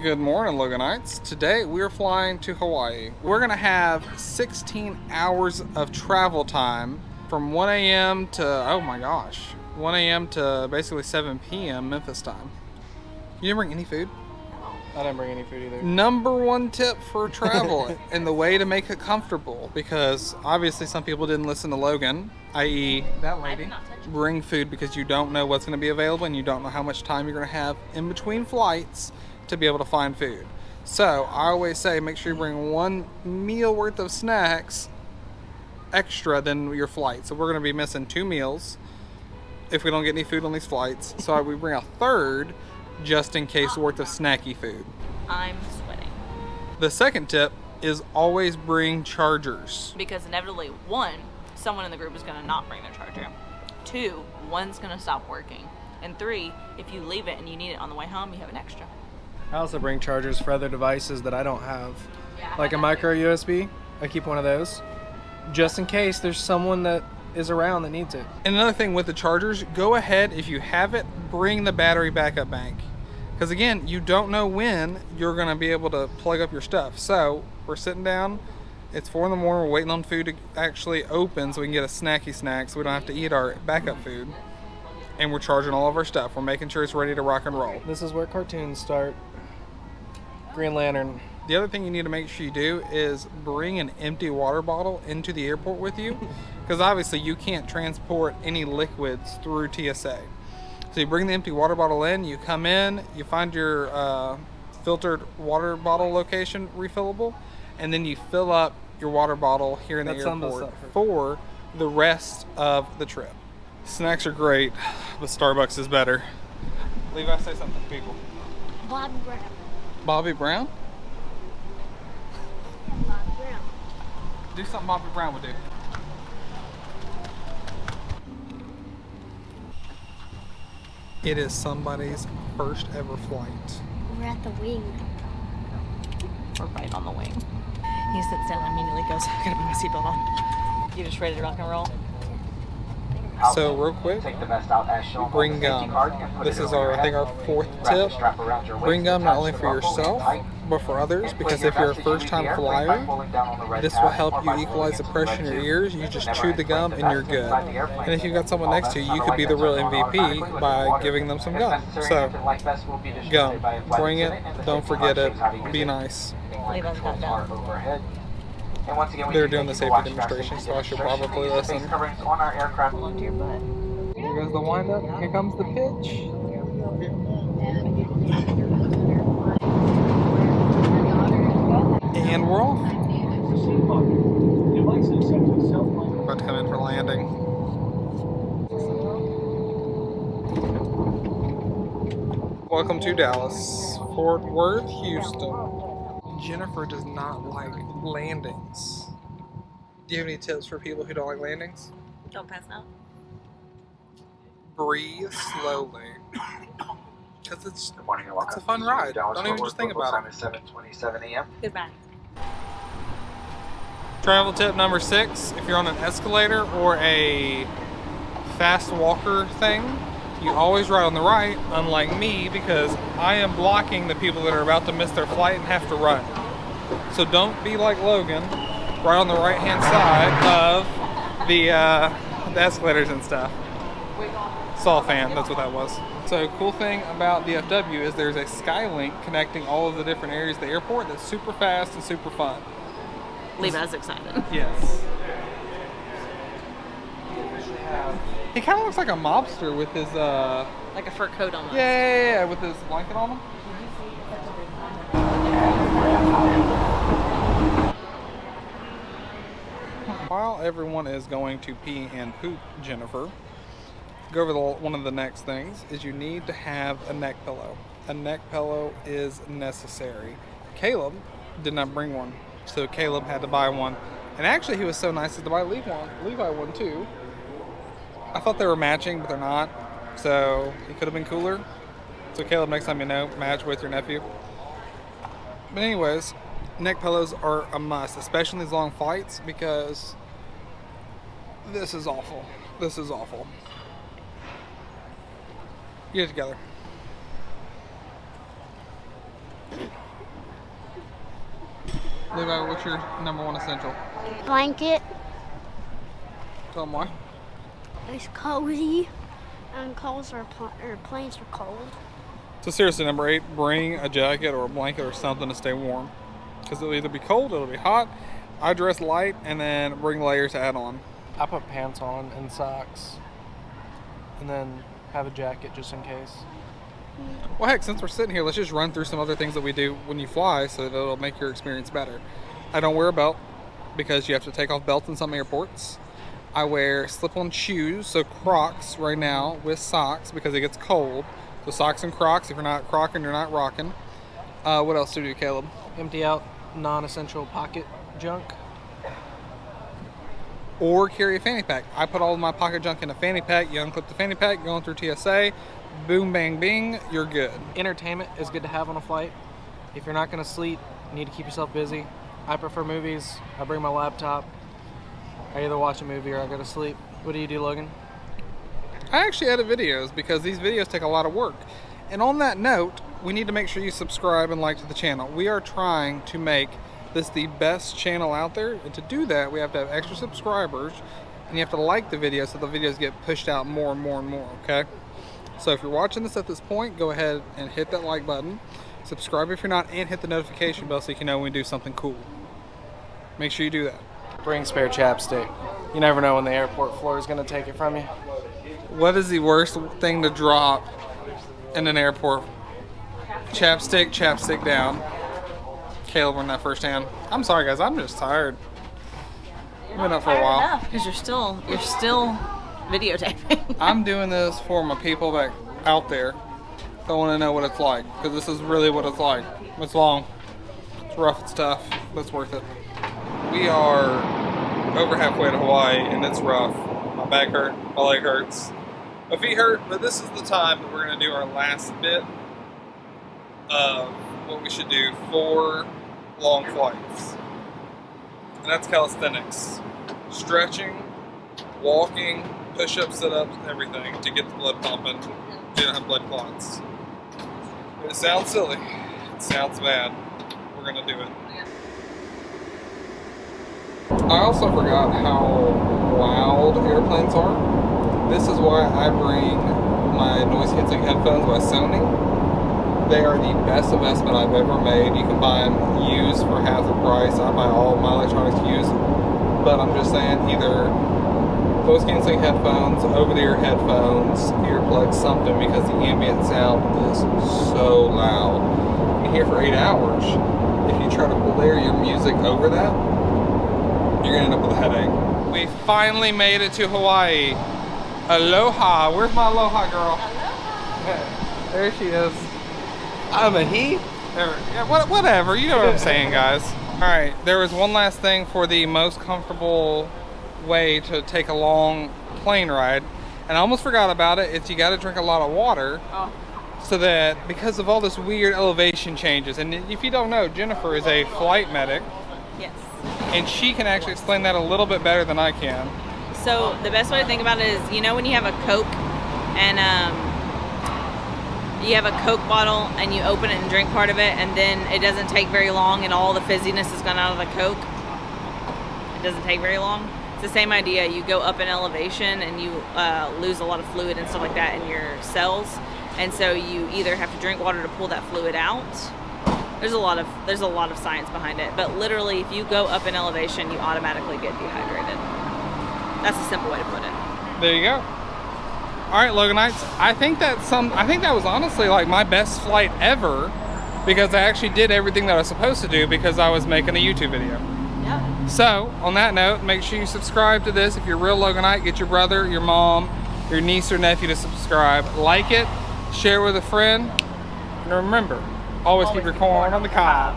Good morning, Loganites. Today we're flying to Hawaii. We're gonna have 16 hours of travel time from 1 a.m. to, oh my gosh, 1 a.m. to basically 7 p.m. Memphis time. You didn't bring any food? I didn't bring any food either. Number one tip for travel and the way to make it comfortable, because obviously some people didn't listen to Logan, i.e. that lady. Bring food because you don't know what's gonna be available and you don't know how much time you're gonna have in between flights to be able to find food. So I always say make sure you bring one meal worth of snacks extra than your flight. So we're going to be missing 2 meals if we don't get any food on these flights. So we bring a third just in case worth of snacky food. I'm sweating. The second tip is always bring chargers. Because inevitably, 1, someone in the group is going to not bring their charger. 2, one's going to stop working. And 3, if you leave it and you need it on the way home, you have an extra. I also bring chargers for other devices that I don't have. Yeah, Like a micro USB, I keep one of those. Just in case there's someone that is around that needs it. And another thing with the chargers, go ahead, if you have it, bring the battery backup bank. Because again, you don't know when you're going to be able to plug up your stuff. So we're sitting down, it's 4 in the morning, we're waiting on food to actually open so we can get a snacky snack so we don't have to eat our backup food. And we're charging all of our stuff. We're making sure it's ready to rock and roll. This is where cartoons start. Green Lantern. The other thing you need to make sure you do is bring an empty water bottle into the airport with you, because obviously you can't transport any liquids through TSA. So you bring the empty water bottle in, you come in, you find your filtered water bottle location refillable, and then you fill up your water bottle here in the airport for the rest of the trip. Snacks are great, but Starbucks is better. Levi, say something to people. Bobby Brown. Bobby Brown? Bobby Brown. Do something Bobby Brown would do. It is somebody's first ever flight. We're at the wing. We're right on the wing. He sits down and immediately goes, I gotta put my seatbelt on. You just ready to rock and roll? So real quick, bring gum. This is our, I think, our 4th tip. Bring gum not only for yourself, but for others, because if you're a first-time flyer, this will help you equalize the pressure in your ears. You just chew the gum and you're good. And if you've got someone next to you, you could be the real MVP by giving them some gum. So, gum. Bring it. Don't forget it. Be nice. They're doing the safety demonstration, so I should probably listen. Here goes the wind-up. Here comes the pitch. And we're off. About to come in for landing. Welcome to Dallas, Fort Worth, Houston. Jennifer does not like landings. Do you have any tips for people who don't like landings? Don't pass out. Breathe slowly. Because it's a fun ride. Don't even just think about it. 7:27 a.m. Goodbye. Travel tip number 6. If you're on an escalator or a fast walker thing, you always ride on the right, unlike me, because I am blocking the people that are about to miss their flight and have to run. So don't be like Logan, right on the right-hand side of the escalators and stuff. Saw fan, that's what that was. So cool thing about DFW is there's a Skylink connecting all of the different areas of the airport that's super fast and super fun. Levi's excited. Yes. He kind of looks like a mobster with his, Like a fur coat almost. yeah, with his blanket on him. While everyone is going to pee and poop, Jennifer, go over one of the next things is you need to have a neck pillow. A neck pillow is necessary. Caleb did not bring one, so Caleb had to buy one. And actually he was so nice as to buy Levi one too. I thought they were matching, but they're not. So it could have been cooler. So Caleb, next time you know, match with your nephew. But anyways, neck pillows are a must, especially in these long flights, because this is awful. This is awful. Get it together. Levi, what's your number one essential? Blanket. Tell them why. It's cozy. And planes are cold. So seriously, number 8, bring a jacket or a blanket or something to stay warm. Because it'll either be cold, it'll be hot. I dress light and then bring layers to add on. I put pants on and socks, and then have a jacket just in case. Well, heck, since we're sitting here, let's just run through some other things that we do when you fly so that it'll make your experience better. I don't wear a belt because you have to take off belts in some airports. I wear slip-on shoes, so Crocs right now with socks because it gets cold. So socks and Crocs. If you're not crocking, you're not rocking. What else do you do, Caleb? Empty out non-essential pocket junk. Or carry a fanny pack. I put all of my pocket junk in a fanny pack. You unclip the fanny pack, going through TSA, boom, bang, bing, you're good. Entertainment is good to have on a flight. If you're not going to sleep, you need to keep yourself busy. I prefer movies. I bring my laptop. I either watch a movie or I go to sleep. What do you do, Logan? I actually edit videos because these videos take a lot of work. And on that note, we need to make sure you subscribe and like to the channel. We are trying to make this the best channel out there, and to do that we have to have extra subscribers, and you have to like the video so the videos get pushed out more and more and more, okay? So if you're watching this at this point, go ahead and hit that like button, subscribe if you're not, and hit the notification bell so you can know when we do something cool. Make sure you do that. Bring spare chapstick. You never know when the airport floor is going to take it from you. What is the worst thing to drop in an airport? Chapstick down. Caleb won that first hand. I'm sorry guys, I'm just tired. I've been up for a while. Because you're still videotaping. I'm doing this for my people back out there that want to know what it's like, because this is really what it's like. It's long, it's rough, it's tough, but it's worth it. We are over halfway to Hawaii and it's rough. My back hurt, my leg hurts, my feet hurt, but this is the time that we're going to do our last bit of what we should do for long flights. And that's calisthenics. Stretching, walking, push-ups, sit-ups, everything to get the blood pumping so you don't have blood clots. It sounds silly. It sounds bad. We're going to do it. I also forgot how loud airplanes are. This is why I bring my noise-canceling headphones by Sony. They are the best investment I've ever made. You can buy them used for half the price. I buy all of my electronics used. But I'm just saying, either noise canceling headphones, over-the-ear headphones, earplugs, something, because the ambient sound is so loud. You're here for 8 hours. If you try to blare your music over that, you're gonna end up with a headache. We finally made it to Hawaii. Aloha. Where's my aloha girl? Aloha. There she is. I'm a he. Yeah, whatever. You know what I'm saying, guys. All right. There was one last thing for the most comfortable way to take a long plane ride, and I almost forgot about it. It's you got to drink a lot of water, so that because of all this weird elevation changes. And if you don't know, Jennifer is a flight medic. Yes. And she can actually explain that a little bit better than I can. So the best way to think about it is, you know, when you have a Coke and you have a Coke bottle and you open it and drink part of it, and then it doesn't take very long and all the fizziness has gone out of the Coke. It doesn't take very long. It's the same idea. You go up in elevation and you lose a lot of fluid and stuff like that in your cells, and so you either have to drink water to pull that fluid out. There's a lot of science behind it, but literally, if you go up in elevation, you automatically get dehydrated. That's a simple way to put it. There you go. All right, Loganites. I think that was honestly like my best flight ever, because I actually did everything that I was supposed to do because I was making a YouTube video. Yep. So, on that note, make sure you subscribe to this. If you're a real Loganite, get your brother, your mom, your niece or nephew to subscribe. Like it, share with a friend, and remember, always keep your corn on the cob.